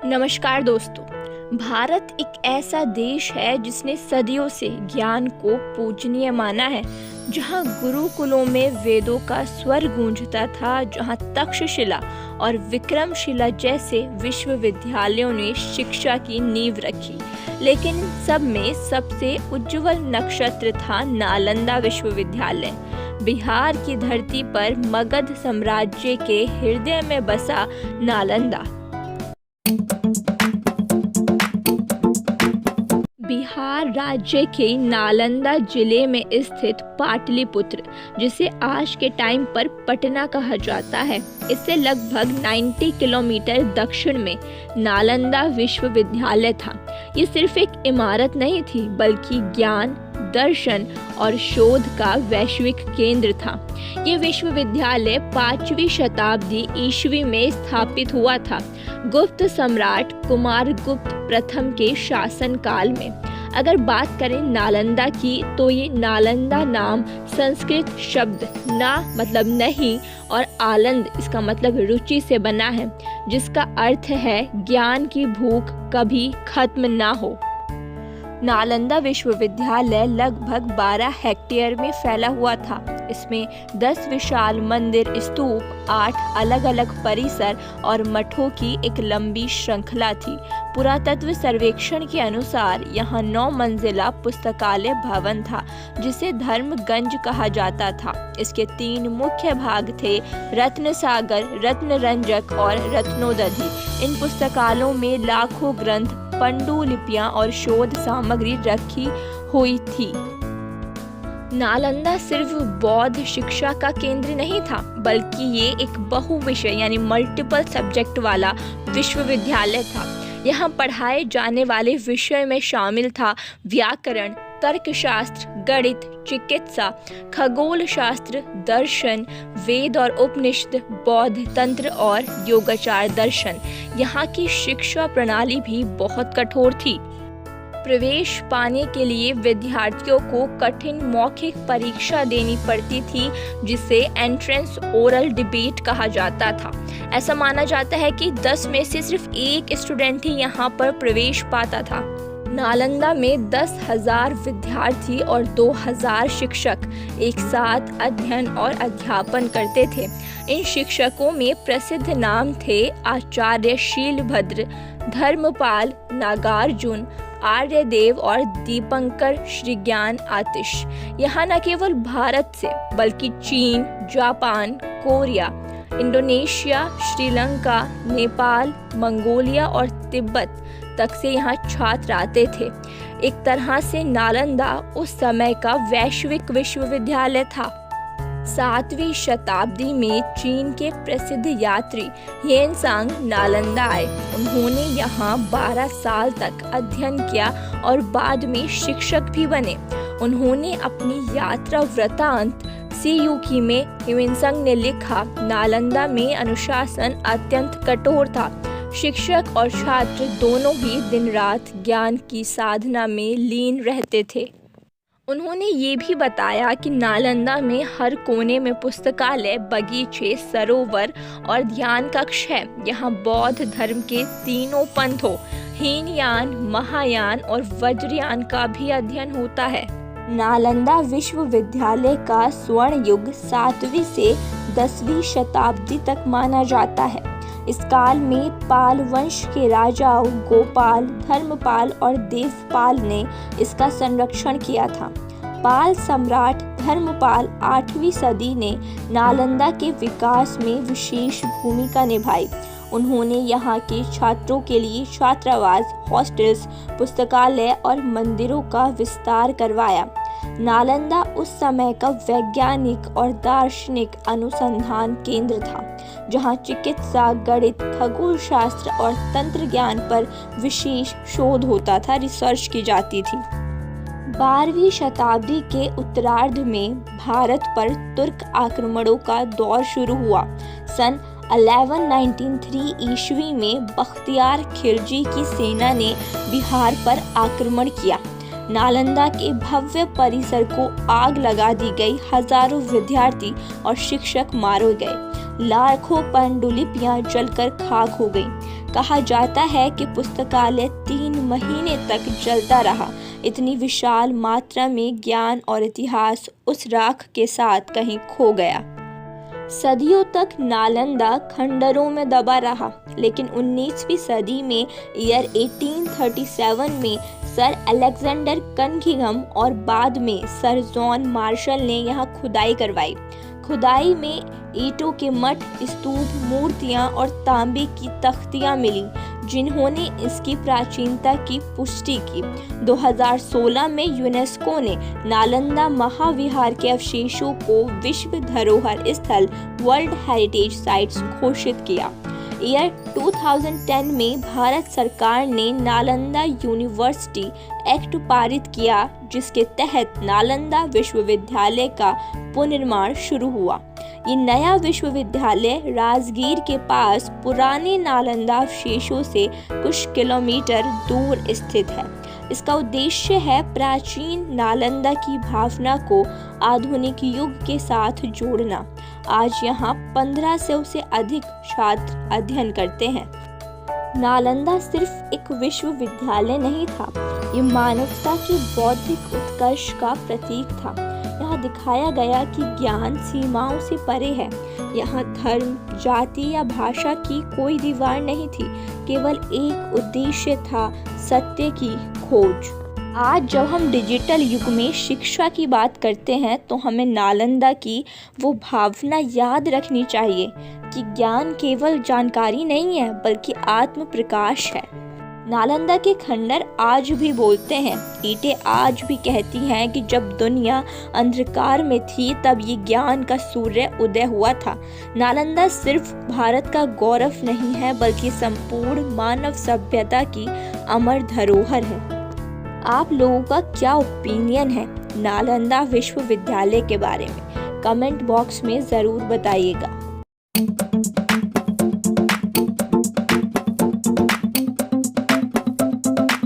नमस्कार दोस्तों। भारत एक ऐसा देश है जिसने सदियों से ज्ञान को पूजनीय माना है। जहाँ गुरुकुलों में वेदों का स्वर गूंजता था, जहाँ तक्षशिला और विक्रमशिला जैसे विश्वविद्यालयों ने शिक्षा की नींव रखी। लेकिन इन सब में सबसे उज्जवल नक्षत्र था नालंदा विश्वविद्यालय। बिहार की धरती पर मगध साम्राज्य के हृदय में बसा नालंदा बिहार राज्य के नालंदा जिले में स्थित पाटलिपुत्र, जिसे आज के टाइम पर पटना कहा जाता है, इससे लगभग 90 किलोमीटर दक्षिण में नालंदा विश्वविद्यालय था। ये सिर्फ एक इमारत नहीं थी, बल्कि ज्ञान, दर्शन और शोध का वैश्विक केंद्र था। ये विश्वविद्यालय 5वीं शताब्दी ईस्वी में स्थापित हुआ था, गुप्त सम्राट कुमारगुप्त प्रथम के शासनकाल में। अगर बात करें नालंदा की, तो ये नालंदा नाम संस्कृत शब्द ना मतलब नहीं और आनंद इसका मतलब रुचि से बना है, जिसका अर्थ है ज्ञान की भूख कभी खत्म ना हो। नालंदा विश्वविद्यालय लगभग 12 हेक्टेयर में फैला हुआ था। इसमें 10 विशाल मंदिर, स्तूप, 8 अलग अलग परिसर और मठों की एक लंबी श्रृंखला थी। पुरातत्व सर्वेक्षण के अनुसार यहाँ 9 मंजिला पुस्तकालय भवन था, जिसे धर्मगंज कहा जाता था। इसके 3 मुख्य भाग थे, रत्नसागर, रत्नरंजक और रत्नोदधि। इन पुस्तकालयों में लाखों ग्रंथ, पांडुलिपियां और शोध सामग्री रखी हुई थी। नालंदा सिर्फ बौद्ध शिक्षा का केंद्र नहीं था, बल्कि ये एक बहुविषय यानी मल्टीपल सब्जेक्ट वाला विश्वविद्यालय था। यहाँ पढ़ाए जाने वाले विषय में शामिल था व्याकरण, तर्कशास्त्र, गणित, चिकित्सा, खगोल शास्त्र, दर्शन, वेद और उपनिषद, बौद्ध तंत्र और योगाचार दर्शन। यहाँ की शिक्षा प्रणाली भी बहुत कठोर थी। प्रवेश पाने के लिए विद्यार्थियों को कठिन मौखिक परीक्षा देनी पड़ती थी, जिसे एंट्रेंस ओरल डिबेट कहा जाता था। ऐसा माना जाता है कि 10 में से सिर्फ 1 स्टूडेंट ही यहाँ पर प्रवेश पाता था। नालंदा में 10,000 विद्यार्थी और 2,000 शिक्षक एक साथ अध्ययन और अध्यापन करते थे। इन शिक्षकों में प्रसिद्ध नाम थे आचार्य शीलभद्र, धर्मपाल, नागार्जुन, आर्यदेव और दीपंकर श्रीज्ञान आतिश। यहाँ न केवल भारत से, बल्कि चीन, Japan, Korea, Indonesia, Sri Lanka, Nepal, Mongolia और तिब्बत तक से यहाँ छात्र आते थे। एक तरह से नालंदा उस समय का वैश्विक विश्वविद्यालय था। 7वीं शताब्दी में चीन के प्रसिद्ध यात्री ह्वेनसांग नालंदा आए। उन्होंने यहाँ 12 साल तक अध्ययन किया और बाद में शिक्षक भी बने। उन्होंने अपनी यात्रा वृतांत सीयूकी में ह्वेनसांग ने लिखा, नालंदा में अनुशासन अत्यंत कठोर था। शिक्षक और छात्र दोनों ही दिन रात ज्ञान की साधना में लीन रहते थे। उन्होंने ये भी बताया कि नालंदा में हर कोने में पुस्तकालय, बगीचे, सरोवर और ध्यान कक्ष है। यहाँ बौद्ध धर्म के तीनों पंथों हीनयान, महायान और वज्रयान का भी अध्ययन होता है। नालंदा विश्वविद्यालय का स्वर्ण युग 7वीं से 10वीं शताब्दी तक माना जाता है। इस काल में पाल वंश के राजाओं गोपाल, धर्मपाल और देवपाल ने इसका संरक्षण किया था। पाल सम्राट धर्मपाल 8वीं सदी ने नालंदा के विकास में विशेष भूमिका निभाई। उन्होंने यहाँ के छात्रों के लिए छात्रावास, हॉस्टल्स, पुस्तकालय और मंदिरों का विस्तार करवाया। नालंदा उस समय का वैज्ञानिक और दार्शनिक अनुसंधान केंद्र था, जहाँ चिकित्सा, गणित, खगोल शास्त्र और तंत्र ज्ञान पर विशेष शोध होता था, रिसर्च की जाती थी। 12वीं शताब्दी के उत्तरार्ध में भारत पर तुर्क आक्रमणों का दौर शुरू हुआ। सन 1193 ईस्वी में बख्तियार खिलजी की सेना ने बिहार पर आक्रमण किया। नालंदा के भव्य परिसर को आग लगा दी गई, हजारों विद्यार्थी और शिक्षक मारे गए, लाखों पांडुलिपियां जलकर खाक हो गईं। कहा जाता है कि पुस्तकालय 3 महीने तक जलता रहा। इतनी विशाल मात्रा में ज्ञान और इतिहास उस राख के साथ कहीं खो गया। सदियों तक नालंदा खंडरों में दबा रहा, लेकिन 19वीं सदी में ईयर 1837 में सर अलेक्जेंडर कनिंघम और बाद में सर जॉन मार्शल ने यहाँ खुदाई करवाई। खुदाई में ईंटों के मठ, स्तूप, मूर्तियाँ और तांबे की तख्तियाँ मिली, जिन्होंने इसकी प्राचीनता की पुष्टि की। 2016 में यूनेस्को ने नालंदा महाविहार के अवशेषों को विश्व धरोहर स्थल वर्ल्ड हेरिटेज साइट्स घोषित किया। ईयर 2010 में भारत सरकार ने नालंदा यूनिवर्सिटी एक्ट पारित किया, जिसके तहत नालंदा विश्वविद्यालय का पुनर्निर्माण शुरू हुआ। ये नया विश्वविद्यालय राजगीर के पास पुराने नालंदा अवशेषों से कुछ किलोमीटर दूर स्थित है। इसका उद्देश्य है प्राचीन नालंदा की भावना को आधुनिक युग के साथ जोड़ना। आज यहाँ 1500 से अधिक छात्र अध्ययन करते हैं। नालंदा सिर्फ एक विश्वविद्यालय नहीं था, ये मानवता के बौद्धिक उत्कर्ष का प्रतीक था। यहाँ दिखाया गया कि ज्ञान सीमाओं से परे है। यहाँ धर्म, जाति या भाषा की कोई दीवार नहीं थी, केवल एक उद्देश्य था, सत्य की खोज। आज जब हम डिजिटल युग में शिक्षा की बात करते हैं तो हमें नालंदा की वो भावना याद रखनी चाहिए कि ज्ञान केवल जानकारी नहीं है, बल्कि आत्म प्रकाश है। नालंदा के खंडर आज भी बोलते हैं, ईंटें आज भी कहती हैं कि जब दुनिया अंधकार में थी तब ये ज्ञान का सूर्य उदय हुआ था। नालंदा सिर्फ भारत का गौरव नहीं है, बल्कि संपूर्ण मानव सभ्यता की अमर धरोहर है। आप लोगों का क्या ओपिनियन है नालंदा विश्वविद्यालय के बारे में? कमेंट बॉक्स में ज़रूर बताइएगा।